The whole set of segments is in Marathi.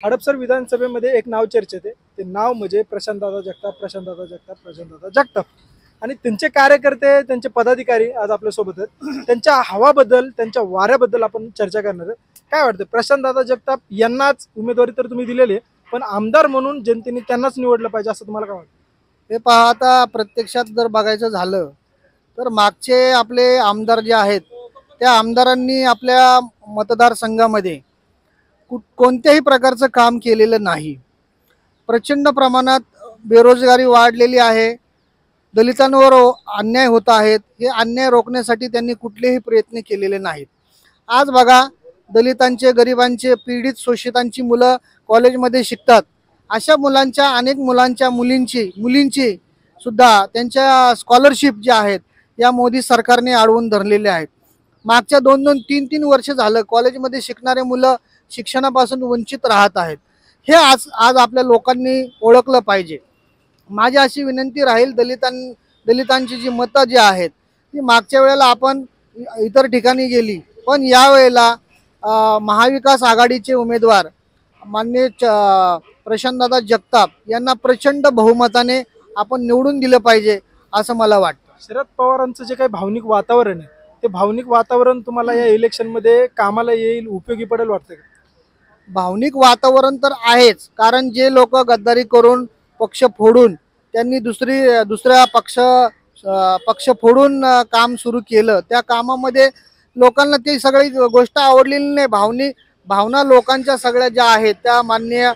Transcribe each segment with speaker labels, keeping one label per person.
Speaker 1: हडपसर विधानसभेमध्ये एक नाव चर्चेत आहे. ते नाव म्हणजे प्रशांतदादा जगताप, प्रशांतदादा जगताप, प्रशांतदादा जगताप. आणि त्यांचे कार्यकर्ते, त्यांचे पदाधिकारी आज आपल्या सोबत आहेत. त्यांच्या हवाबद्दल, त्यांच्या वाऱ्याबद्दल आपण चर्चा करणार आहे. काय वाटतं, प्रशांतदादा जगताप यांनाच उमेदवारी तर तुम्ही दिलेली आहे, पण आमदार म्हणून जनतेने त्यांनाच निवडलं पाहिजे असं तुम्हाला काय वाटतं?
Speaker 2: हे पहा, आता प्रत्यक्षात जर बघायचं झालं तर मागचे आपले आमदार जे आहेत त्या आमदारांनी आपल्या मतदारसंघामध्ये कोणत्याही प्रकारचं काम केलेलं नाही. प्रचंड प्रमाणात बेरोजगारी वाढलेली आहे, दलितांवर अन्याय होत आहेत. हे अन्याय रोखण्यासाठी त्यांनी कुठलेही प्रयत्न केलेले नाहीत. आज बघा, दलितांचे, गरिबांचे, पीडित, शोषितांची मुलं कॉलेजमध्ये शिकतात. अशा मुलांच्या, अनेक मुलांच्या, मुलींची सुद्धा त्यांच्या स्कॉलरशिप ज्या आहेत या मोदी सरकारने अडवून धरलेल्या आहेत. मागच्या 2-2, 3-3 वर्ष झालं कॉलेजमध्ये शिकणारे मुलं शिक्षणापासून वंचित राहत आहेत. हे आज आज आपल्या लोकांनी ओळखलं पाहिजे. माझी अशी विनंती राहील, दलितांची जी मतं जी आहेत ती मागच्या वेळेला आपण इतर ठिकाणी गेली, पण यावेळेला महाविकास आघाडीचे उमेदवार माननीय प्रशांतदादा जगताप यांना प्रचंड बहुमताने आपण निवडून दिलं पाहिजे असं मला वाटतं.
Speaker 1: शरद पवारांचं जे काही भावनिक वातावरण आहे, ते भावनिक वातावरण तुम्हाला या इलेक्शनमध्ये कामाला येईल, उपयोगी पडेल वाटतं का?
Speaker 2: भावनिक वातावरण तर आहेच, कारण जे लोक गद्दारी करून पक्ष फोडून त्यांनी दुसऱ्या पक्ष फोडून काम सुरू केलं, त्या कामामध्ये लोकांना ती सगळी गोष्ट आवडलेली नाही. भावना लोकांच्या सगळ्या ज्या आहेत त्या माननीय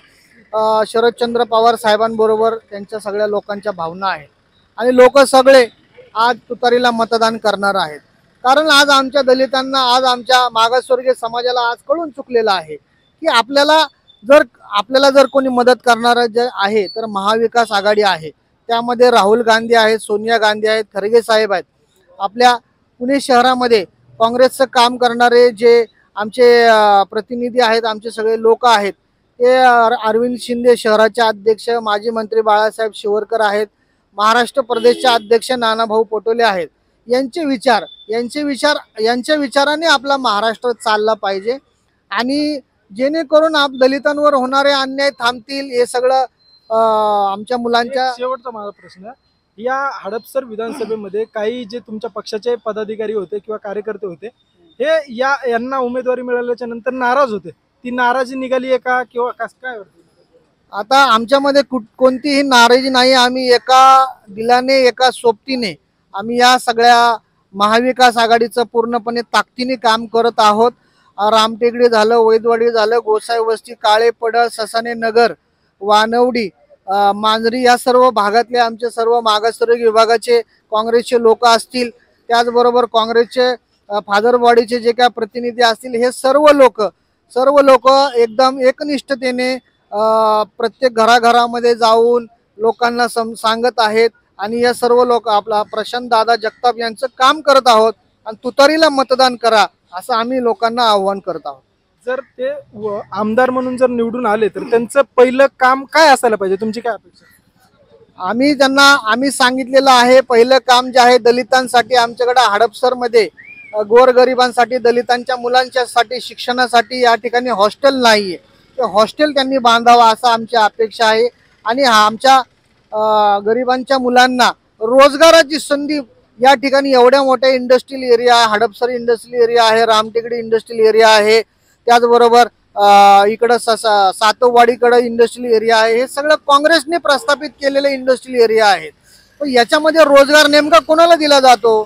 Speaker 2: शरदचंद्र पवार साहेबांबरोबर त्यांच्या सगळ्या लोकांच्या भावना आहेत. आणि लोक सगळे आज तुतारीला मतदान करणार आहेत. कारण आज आमच्या दलितांना, आज आमच्या मागासवर्गीय समाजाला आज कळून चुकलेलं आहे की आपल्याला जर कोणी मदत करणारं जे आहे तर महाविकास आघाडी आहे. त्यामध्ये राहुल गांधी आहेत, सोनिया गांधी आहेत, खरगे साहेब आहेत. आपल्या पुणे शहरामध्ये काँग्रेसचं काम करणारे जे आमचे प्रतिनिधी आहेत, आमचे सगळे लोक आहेत, ते अरविंद शिंदे शहराचे अध्यक्ष, माजी मंत्री बाळासाहेब शिवरकर आहेत, महाराष्ट्र प्रदेशचे अध्यक्ष नानाभाऊ पटोले आहेत. यांच्या विचाराने आपला महाराष्ट्र चालला पाहिजे आणि जेणेकरून दलितांवर होणारे अन्याय थांबतील. हे सगळं आमच्या मुलांच्या.
Speaker 1: शेवटचा माझा प्रश्न, या हडपसर विधानसभेमध्ये काही जे तुमच्या पक्षाचे पदाधिकारी होते किंवा कार्यकर्ते होते, हे यांना उमेदवारी मिळाल्याच्या नंतर नाराज होते. ती नाराजी निघाली आहे का, किंवा कसं काय वाटतं?
Speaker 2: आता आमच्यामध्ये कोणतीही नाराजी नाही. आम्ही एका दिलाने, एका सोबतीने आम्ही या सगळ्या महाविकास आघाडीचं पूर्णपणे ताकदीने काम करत आहोत. रामटेकडी झालं, वैदवाडी झालं, गोसाई वस्ती, काळे पडळ, ससाने नगर, वानवडी, मांजरी या सर्व भागातले आमचे सर्व मागासवर्गीय विभागाचे काँग्रेसचे लोक असतील, त्याचबरोबर काँग्रेसचे फादरबॉडीचे जे काय प्रतिनिधी असतील, हे सर्व लोक एकदम एकनिष्ठतेने प्रत्येक घराघरामध्ये जाऊन लोकांना सांगत आहेत. आणि या सर्व लोक आपला प्रशांतदादा जगताप यांचं काम करत आहोत आणि तुतारीला मतदान करा असं आम्ही लोकांना आव्हान करत आहोत.
Speaker 1: जर ते आमदार म्हणून जर निवडून आले तर त्यांचं पहिलं काम काय असायला पाहिजे, तुमची काय अपेक्षा?
Speaker 2: आम्ही सांगितलेलं आहे, पहिलं काम जे आहे दलितांसाठी आमच्याकडे हडपसरमध्ये गोरगरिबांसाठी, दलितांच्या मुलांच्यासाठी शिक्षणासाठी या ठिकाणी हॉस्टेल नाहीये, ते हॉस्टेल त्यांनी बांधावा असं आमची अपेक्षा आहे. आणि आमच्या गरिबांच्या मुलांना रोजगाराची संधी या ठिकाणी एवढ्या मोठ्या इंडस्ट्रियल एरिया आहे, हडपसर इंडस्ट्रियल एरिया आहे, रामटेकडी इंडस्ट्रियल एरिया आहे, त्याचबरोबर इकडं सातोवाडीकडे इंडस्ट्रियल एरिया आहे. हे सगळं काँग्रेसने प्रस्थापित केलेले इंडस्ट्रियल एरिया आहेत. पण याच्यामध्ये रोजगार नेमका कोणाला दिला जातो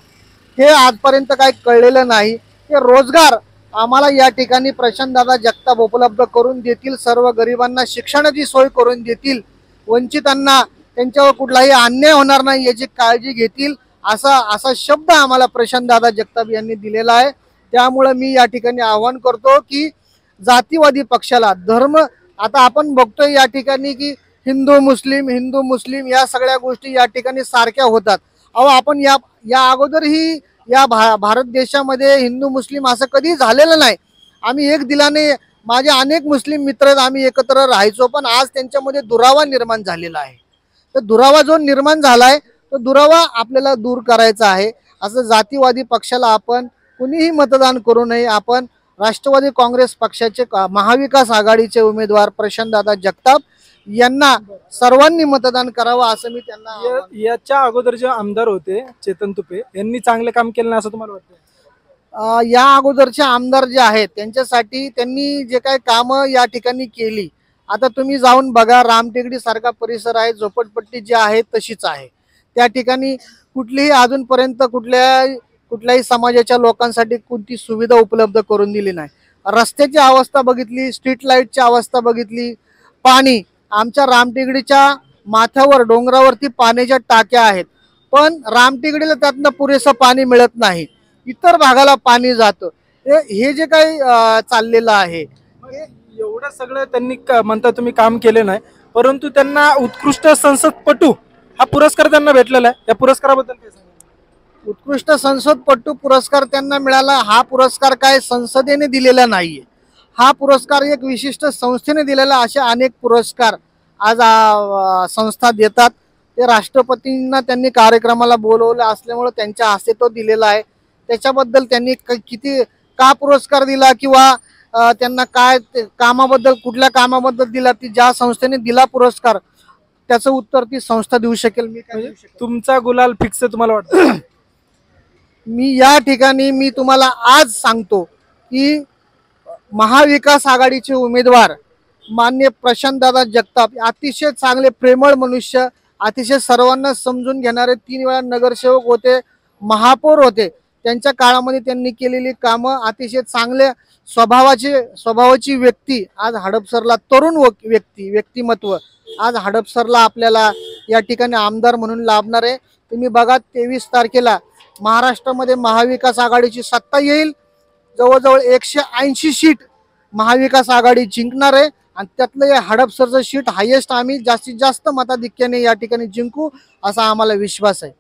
Speaker 2: हे आजपर्यंत काही कळलेलं नाही. हे रोजगार आम्हाला या ठिकाणी प्रशांतदादा जगताप उपलब्ध करून देतील. सर्व गरिबांना शिक्षणाची सोय करून देतील. वंचितांना त्यांच्यावर कुठलाही अन्याय होणार नाही याची काळजी घेतील असा शब्द आम्हाला प्रशांतदादा जगताप यांनी दिलेला आहे. त्यामुळे मी या ठिकाणी आवाहन करतो की जातीवादी पक्षाला, धर्म, आता आपण बघतोय या ठिकाणी की हिंदू मुस्लिम या सगळ्या गोष्टी या ठिकाणी सारख्या होतात. आपण या अगोदरही या भारत देशामध्ये हिंदू मुस्लिम असं कधी झालेलं नाही. आम्ही एक दिलाने, माझे अनेक मुस्लिम मित्र आहेत, आम्ही एकत्र राहायचो, पण आज त्यांच्यामध्ये दुरावा निर्माण झालेला आहे. तर दुरावा जो निर्माण झालाय तो दुरावा आपल्याला दूर करायचा आहे. असं जातीवादी पक्षाला आपण कुणीही मतदान करू नये. आपण राष्ट्रवादी काँग्रेस पक्षाचे महाविकास आघाडीचे उमेदवार प्रशांतदादा जगताप यांना सर्वांनी मतदान करावं असं मी त्यांना
Speaker 1: याच्या अगोदर जे आमदार होते चेतन तुपे यांनी चांगले काम केलं नाही असं तुम्हाला वाटतं?
Speaker 2: या अगोदरचे आमदार जे आहेत त्यांच्यासाठी त्यांनी जे काही कामं या ठिकाणी केली, आता तुम्ही जाऊन बघा, रामटेकडी सारखा परिसर आहे, झोपडपट्टी जी आहे तशीच आहे. त्या ठिकाणी कुठलीही अजूनपर्यंत कुठल्याही समाजाच्या लोकांसाठी कोणती सुविधा उपलब्ध करून दिली नाही. रस्त्याची अवस्था बघितली, स्ट्रीट लाईटची अवस्था बघितली, पाणी आमच्या रामटेकडीच्या माथ्यावर डोंगरावरती पाण्याच्या टाक्या आहेत, पण रामटेकडीला त्यातनं पुरेसं पाणी मिळत नाही. इतर भागाला पाणी जातं. हे जे काही चाललेलं आहे,
Speaker 1: एवढं सगळं त्यांनी म्हणता तुम्ही काम केले नाही, परंतु त्यांना उत्कृष्ट संसदपटू हा पुरस्कार त्यांना भेटलेला आहे. या पुरस्काराबद्दल काय सांगाल?
Speaker 2: उत्कृष्ट संसदपटू पुरस्कार त्यांना मिळाला. हा पुरस्कार काय संसदेने दिलेला नाहीये, हा पुरस्कार एक विशिष्ट संस्थेने दिलेला. असे अनेक पुरस्कार आज संस्था देतात. ते राष्ट्रपतींना त्यांनी कार्यक्रमाला बोलवलं असल्यामुळे त्यांच्या हस्ते तो दिलेला आहे. त्याच्याबद्दल त्यांनी किती का पुरस्कार दिला किंवा त्यांना काय कामाबद्दल कुठल्या कामाबद्दल दिला, ती ज्या संस्थेने दिला पुरस्कार त्याचं उत्तर ती संस्था देऊ शकेल. मी काय देऊ शकेल?
Speaker 1: तुमचा गुलाल फिक्स तुम्हाला वाटतं?
Speaker 2: मी या ठिकाणी मी तुम्हाला आज सांगतो की महाविकास आघाडीचे उमेदवार माननीय प्रशांतदादा जगताप अतिशय चांगले प्रेमळ मनुष्य, अतिशय सर्वांना समजून घेणारे, 3 वेळा नगरसेवक होते, महापौर होते. त्यांच्या काळामध्ये त्यांनी केलेली कामं, अतिशय चांगल्या स्वभावाची व्यक्ती आज हडपसरला तरुण व्यक्तिमत्व आज हडपसरला आपल्याला या ठिकाणी आमदार म्हणून लाभणार आहे. तुम्ही बघा 23 तारखेला महाराष्ट्रामध्ये महाविकास आघाडीची सत्ता येईल. जवळजवळ 180 सीट महाविकास आघाडी जिंकणार आहे आणि त्यातलं हे हडपसरचं सीट हायेस्ट आम्ही जास्तीत जास्त मताधिक्याने या ठिकाणी जिंकू असा आम्हाला विश्वास आहे.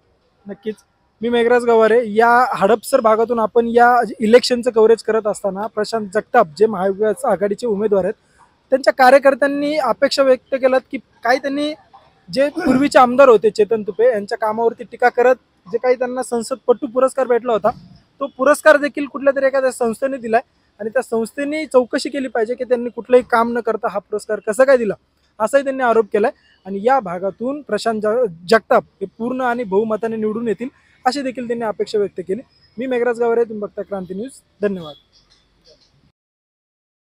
Speaker 1: नक्कीच. मी मेघराज गवारे. या हडपसर भागातून आपण या इलेक्शनचं कव्हरेज करत असताना प्रशांत जगताप जे महाविकास आघाडीचे उमेदवार आहेत त्यांच्या कार्यकर्त्यांनी अपेक्षा व्यक्त केल्यात की काही त्यांनी जे पूर्वीचे आमदार होते चेतन तुपे यांच्या कामावरती टीका करत जे काही त्यांना संसदपटू पुरस्कार भेटला होता, तो पुरस्कार देखील कुठल्या तरी एखाद्या संस्थेने दिलाय आणि त्या संस्थेने चौकशी केली पाहिजे की त्यांनी कुठलंही काम न करता हा पुरस्कार कसा काय दिला, असाही त्यांनी आरोप केलाय. आणि या भागातून प्रशांत जगताप हे पूर्ण आणि बहुमताने निवडून येतील अशी देखील त्यांनी अपेक्षा व्यक्त केली. मी मेघराज गावरे, तुम्ही बघता क्रांती न्यूज. धन्यवाद.